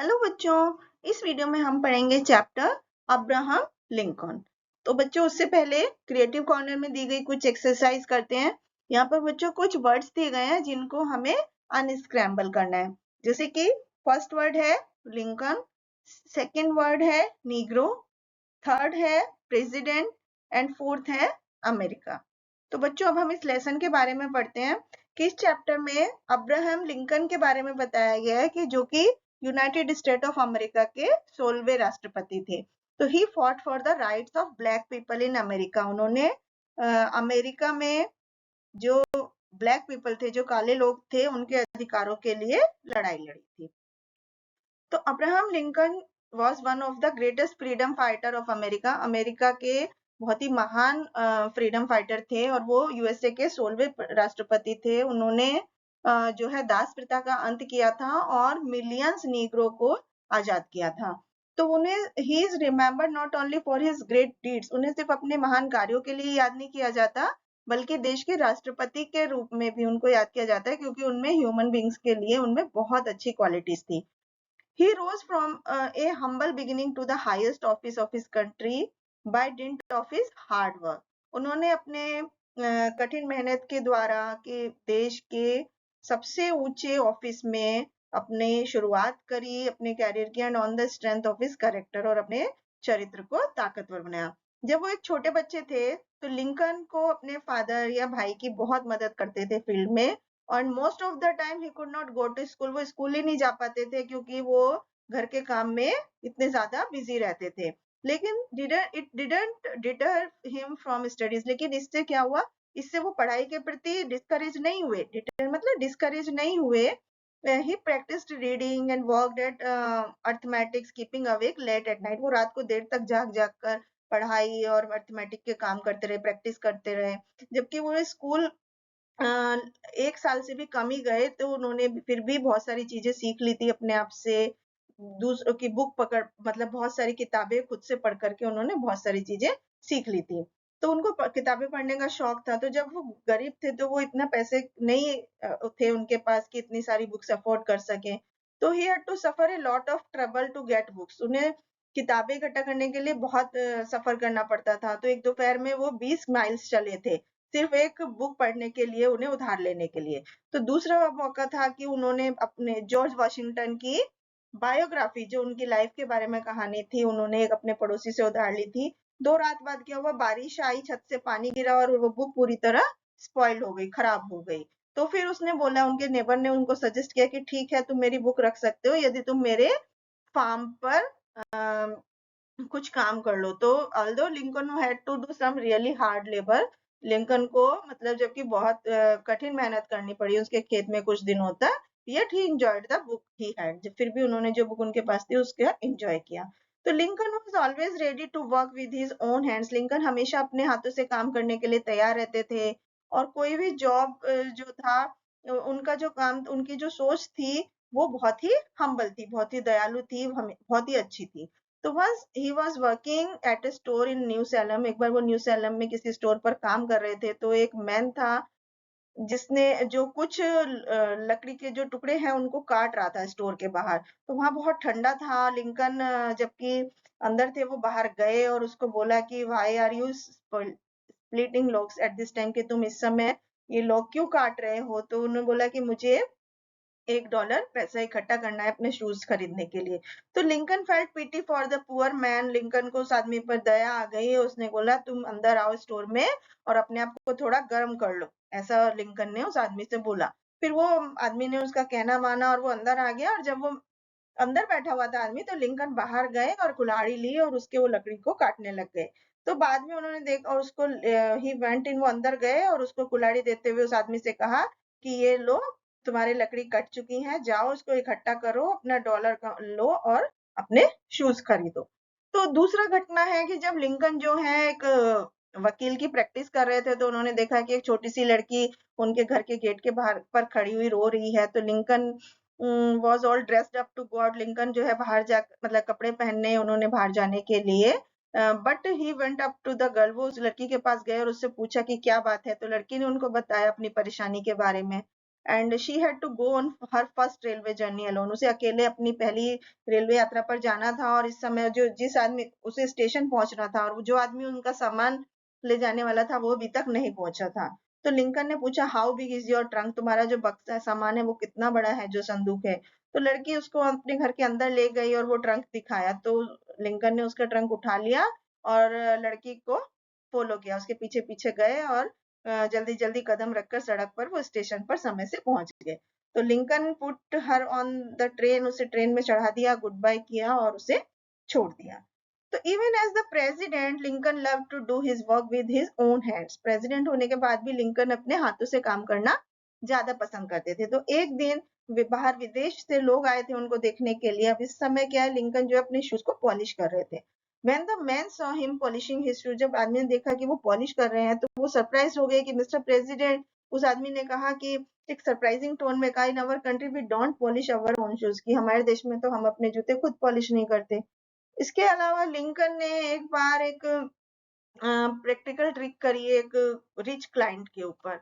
Hello बच्चों, इस video में हम पढ़ेंगे चैप्टर अब्राहम लिंकन। तो बच्चों, उससे पहले क्रिएटिव कॉर्नर में दी गई कुछ एक्सरसाइज करते हैं। यहाँ पर बच्चों कुछ वर्ड्स दिए गए हैं जिनको हमें अनस्क्रैम्बल करना है। जैसे कि फर्स्ट वर्ड है लिंकन, सेकंड वर्ड है नीग्रो, थर्ड है प्रेसिडेंट एंड फोर्थ है अमेरिका। तो बच्चों, अब हम इस लेसन के बारे में पढ़ते हैं कि इस चैप्टर में अब्राहम लिंकन के बारे में बताया गया है कि जो कि यूनाइटेड स्टेट ऑफ अमेरिका के 16वें राष्ट्रपति थे। तो he fought for the rights of black people in America. उन्होंने अमेरिका में जो ब्लैक पीपल थे, जो काले लोग थे, उनके अधिकारों के लिए लड़ाई लड़ी थी। तो Abraham Lincoln was one of the greatest freedom fighter of America. America के बहुत ही महान फ्रीडम फाइटर थे और वो यूएसए के 16वें राष्ट्रपति थे। उन्होंने जो है दास प्रथा का अंत किया था और मिलियंस नीग्रो को आजाद किया था। तो उन्हें he is remembered not only for his great deeds, उन्हें सिर्फ अपने महान कार्यों के लिए याद नहीं किया जाता, बल्कि देश के राष्ट्रपति के रूप में भी उनको याद किया जाता है, क्योंकि उनमें ह्यूमन बींग्स के लिए उनमें बहुत अच्छी क्वालिटीज थी। He rose from a humble beginning to the highest office of his country by dint of his hard work. उन्होंने अपने कठिन मेहनत के द्वारा के देश के सबसे ऊंचे ऑफिस में अपने शुरुआत करी अपने कैरियर की, and on the strength of his character, और अपने चरित्र को ताकतवर बनाया। जब वो एक छोटे बच्चे थे तो लिंकन को अपने फादर या भाई की बहुत मदद करते थे फील्ड में, और most of the time he could not go to school. वो स्कूल ही नहीं जा पाते थे क्योंकि वो घर के काम में इतने ज्यादा बिजी रहते थे। लेकिन it didn't deter him from studies. लेकिन इससे क्या हुआ, इससे वो पढ़ाई के प्रति डिस्करेज नहीं हुए। डिटर मतलब डिस्करेज नहीं हुए। He practised reading and worked at arithmetics, keeping awake late at night. वो रात को देर तक जाग जाग कर पढ़ाई और अर्थमेटिक के काम करते रहे, प्रैक्टिस करते रहे। जबकि वो स्कूल 1 साल से भी कम ही गए, तो उन्होंने फिर भी बहुत सारी चीजें सीख ली थी अपने आप से। दूसरों की बुक पकड़ मतलब बहुत सारी किताबें खुद से पढ़ करके उन्होंने बहुत सारी चीजें सीख ली थी। तो उनको किताबें पढ़ने का शौक था। तो जब वो गरीब थे तो वो इतना पैसे नहीं थे उनके पास कि इतनी सारी बुक्स अफोर्ड कर सके। तो he had to suffer a lot of trouble to get books. उन्हें किताबें इकट्ठा करने के लिए बहुत सफर करना पड़ता था। तो एक दोपहर में वो 20 माइल्स चले थे सिर्फ एक बुक पढ़ने के लिए, उन्हें उधार लेने के लिए। तो दूसरा मौका था कि उन्होंने अपने जॉर्ज वाशिंगटन की बायोग्राफी, जो उनकी लाइफ के बारे में कहानी थी, उन्होंने एक अपने पड़ोसी से उधार ली थी। 2 रात बाद क्या हुआ, बारिश आई, छत से पानी गिरा और वो बुक पूरी तरह स्पॉइल्ड हो गई, खराब हो गई। तो फिर उसने बोला, उनके नेबर ने उनको सजेस्ट किया कि ठीक है, तुम मेरी बुक रख सकते हो यदि तुम मेरे फार्म पर कुछ काम कर लो। तो although Lincoln had to do some really hard labour, Lincoln को मतलब जबकि बहुत कठिन मेहनत करनी पड़ी उसके खेत में कुछ दिनों तक, yet he enjoyed the book he had। फिर भी उन्होंने जो बुक उनके पास थी उसका एंजॉय किया। तो Lincoln was always ready to work with his own hands। Lincoln हमेशा अपने हाथों से काम करने के लिए तैयार रहते थे, और कोई भी जॉब जो था, उनका जो काम, उनकी जो सोच थी, वो बहुत ही हम्बल थी, बहुत ही दयालु थी, बहुत ही अच्छी थी। तो once he was working at a store in New Salem. एक बार वो न्यू सैलम में किसी स्टोर पर काम कर रहे थे। तो एक मैन था जिसने जो कुछ लकड़ी के जो टुकड़े हैं उनको काट रहा था स्टोर के बाहर। तो वहां बहुत ठंडा था। लिंकन जबकि अंदर थे, वो बाहर गए और उसको बोला कि why are you splitting logs at this time, कि तुम इस समय ये लॉग क्यों काट रहे हो। तो उन्होंने बोला कि मुझे $1 पैसा इकट्ठा करना है अपने शूज खरीदने के लिए। तो Lincoln felt pity for the poor man. Lincoln को उस आदमी पर दया आ गई। उसने बोला, तुम अंदर आओ स्टोर में और अपने आप को थोड़ा गर्म कर लो, ऐसा लिंकन ने उस आदमी से बोला। फिर वो आदमी ने उसका कहना माना और वो अंदर आ गया। और जब वो अंदर बैठा हुआ था आदमी, तो लिंकन बाहर गए और कुल्हाड़ी ली और उसके वो लकड़ी को काटने लग गए। तो बाद में उन्होंने देखा और उसको ही वेंट इन, वो अंदर गए और उसको कुल्हाड़ी देते हुए उस आदमी से कहा कि ये लो, तुम्हारी लकड़ी कट चुकी है, जाओ उसको इकट्ठा करो, अपना $1 लो और अपने शूज खरीदो। तो दूसरा घटना है कि जब लिंकन जो है एक वकील की प्रैक्टिस कर रहे थे, तो उन्होंने देखा कि एक छोटी सी लड़की उनके घर के गेट के बाहर पर खड़ी हुई रो रही है। तो Lincoln was all dressed up to go out. Lincoln जो है बाहर जा मतलब कपड़े पहनने उन्होंने बाहर जाने के लिए, but he went up to the girl. वो उस लड़की के पास गए और उससे पूछा कि क्या बात है। तो लड़की ने उनको बताया अपनी परेशानी के बारे में। And she had to go on her first railway journey alone. उसे अकेले अपनी पहली रेलवे यात्रा पर जाना था और इस समय जो जिस आदमी उसे स्टेशन पहुंचना था और जो आदमी उनका सामान ले जाने वाला था वो अभी तक नहीं पहुंचा था। तो लिंकन ने पूछा, how big is your trunk, तुम्हारा जो बक्सा सामान है वो कितना बड़ा है, जो संदूक है। तो लड़की उसको अपने घर के अंदर ले गई और वो ट्रंक दिखाया। तो लिंकन ने उसका ट्रंक उठा लिया और लड़की को फॉलो किया, उसके पीछे पीछे गए और जल्दी जल्दी कदम रखकर सड़क पर वो स्टेशन पर समय से पहुंच गए। तो Lincoln put her on the train, उसे ट्रेन में चढ़ा दिया, गुड बाय किया और उसे छोड़ दिया। तो even as the president Lincoln love to do his work with his own hands. President होने के बाद भी लिंकन अपने हाथों से काम करना ज्यादा पसंद करते थे। तो एक दिन बाहर विदेश से लोग आए थे उनको देखने के लिए। अब इस समय क्या है, लिंकन जो अपने शूज को पॉलिश कर रहे थे। When the man saw him polishing his shoe, जब आदमी ने देखा कि वो पॉलिश कर रहे हैं तो वो सरप्राइज हो गए कि मिस्टर प्रेसिडेंट, उस आदमी ने कहा कि एक सरप्राइजिंग टोन में कहा, in our country we don't polish our own shoes, कि हमारे देश में तो हम अपने जूते खुद पॉलिश नहीं करते। इसके अलावा लिंकन ने एक बार एक प्रैक्टिकल ट्रिक करी एक रिच क्लाइंट के ऊपर।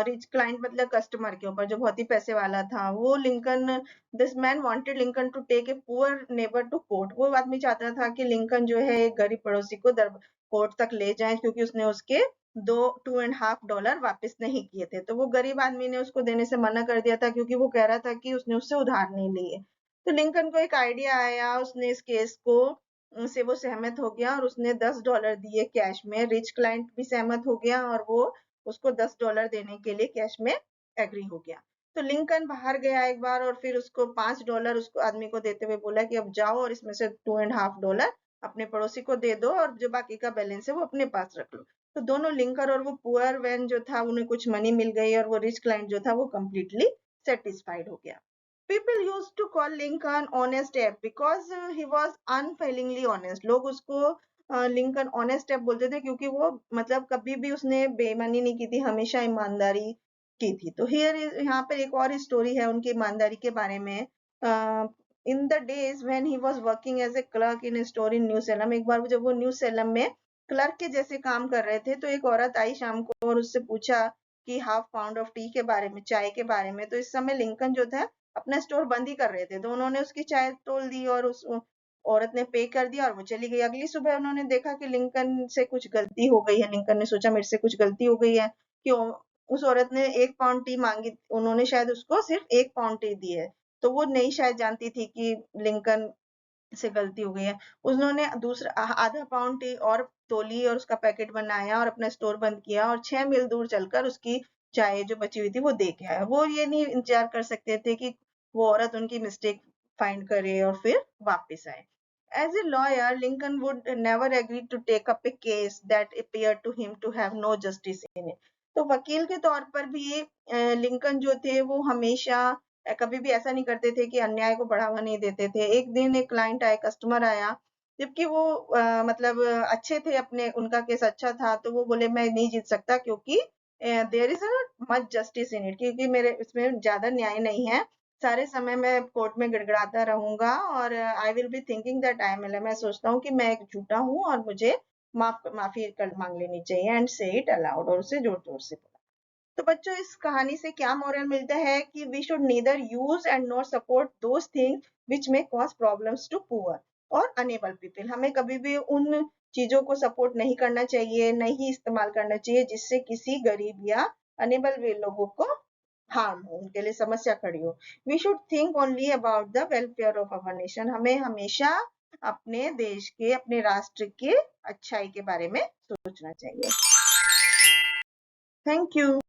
रिच क्लाइंट मतलब कस्टमर के ऊपर जो बहुत ही पैसे वाला था। वो Lincoln, this man wanted Lincoln to take a poor neighbour to court. वो आदमी चाहता था कि लिंकन जो है एक गरीब पड़ोसी को कोर्ट तक ले जाए, क्योंकि उसने उसके $2.5 वापस नहीं किए थे। तो वो गरीब आदमी ने उसको देने से मना कर दिया था, क्योंकि वो कह रहा था कि उसने उससे उधार नहीं लिए। तो लिंकन को एक आइडिया आया, उसने इस केस को से वो सहमत हो गया और उसने $10 दिए कैश में। रिच क्लाइंट भी सहमत हो गया और वो उसको $10 देने के लिए कैश में एग्री हो गया। तो लिंकन बाहर गया एक बार और फिर उसको $5 उसको आदमी को देते हुए बोला कि अब जाओ और इसमें से $2.5 अपने पड़ोसी को दे दो और जो बाकी का बैलेंस है वो अपने पास रख लो। तो दोनों लिंकर और वो पुअर वैन जो था उन्हें कुछ मनी मिल गई और वो रिच क्लाइंट जो था वो कम्प्लीटली सेटिस्फाइड हो गया। People used to call Lincoln honest Abe because he was unfailingly honest. लोग उसको लिंकन ऑनेस्ट एप बोलते थे क्योंकि वो मतलब कभी भी उसने बेईमानी नहीं की थी, हमेशा ईमानदारी की थी। तो हियर यहाँ पर एक और स्टोरी है उनकी ईमानदारी के बारे में। In the days when he was working as a clerk in a store in New Salem, एक बार जब वो न्यू सेलम में क्लर्क के जैसे काम कर रहे थे तो एक औरत आई शाम को और उससे पूछा कि हाफ पाउंड ऑफ टी के बारे में, चाय के बारे में। तो इस समय लिंकन जो था अपना स्टोर बंद ही कर रहे थे, तो उन्होंने उसकी चाय तोल दी और उस औरत ने पे कर दिया और वो चली गई। अगली सुबह उन्होंने देखा कि लिंकन से कुछ गलती हो गई है। लिंकन ने सोचा मेरे से कुछ गलती हो गई है कि उस औरत ने 1 पाउंड टी मांगी, उन्होंने शायद उसको सिर्फ 1 पाउंड टी दी है। तो वो नहीं शायद जानती थी कि लिंकन से गलती हो गई है। उन्होंने दूसरा आधा पाउंड टी और तोली और उसका पैकेट बनाया और अपना स्टोर बंद किया और 6 मील दूर चलकर उसकी चाय जो बची हुई थी वो दे के आया। वो ये नहीं इंतजार कर सकते थे कि वो औरत उनकी मिस्टेक फाइंड करे और फिर वापस आए। As a lawyer, Lincoln would never agree to take up a case that appeared to him to have no justice in it. तो वकील के तौर पर भी लिंकन जो थे वो हमेशा कभी भी ऐसा नहीं करते थे कि अन्याय को बढ़ावा नहीं देते थे। एक दिन एक क्लाइंट आया, कस्टमर आया, जबकि वो मतलब अच्छे थे, अपने उनका केस अच्छा था, तो वो बोले मैं नहीं जीत सकता क्योंकि there is much justice in it, क्योंकि मेरे इसमें ज्यादा न्याय नहीं है। सारे समय मैं कोर्ट में गिड़गिड़ाता रहूंगा और I will be thinking that I am, मैं सोचता हूँ कि मैं एक झूठा हूँ और मुझे माफी कर मांग लेनी चाहिए एंड से इट अलाउड, और उसे जोर जोर से बोला। तो बच्चों इस कहानी से क्या मॉरल मिलता है कि we should neither use and not support those things which may cause problems to poor और अनेबल पीपल। हमें कभी भी उन चीजों को सपोर्ट नहीं करना चाहिए, नहीं इस्तेमाल करना चाहिए जिससे किसी गरीब या अनेबल वे लोगों को हार्म हो, उनके लिए समस्या खड़ी हो। We should think only about the welfare of our nation. हमें हमेशा अपने देश के, अपने राष्ट्र के अच्छाई के बारे में सोचना चाहिए। Thank you.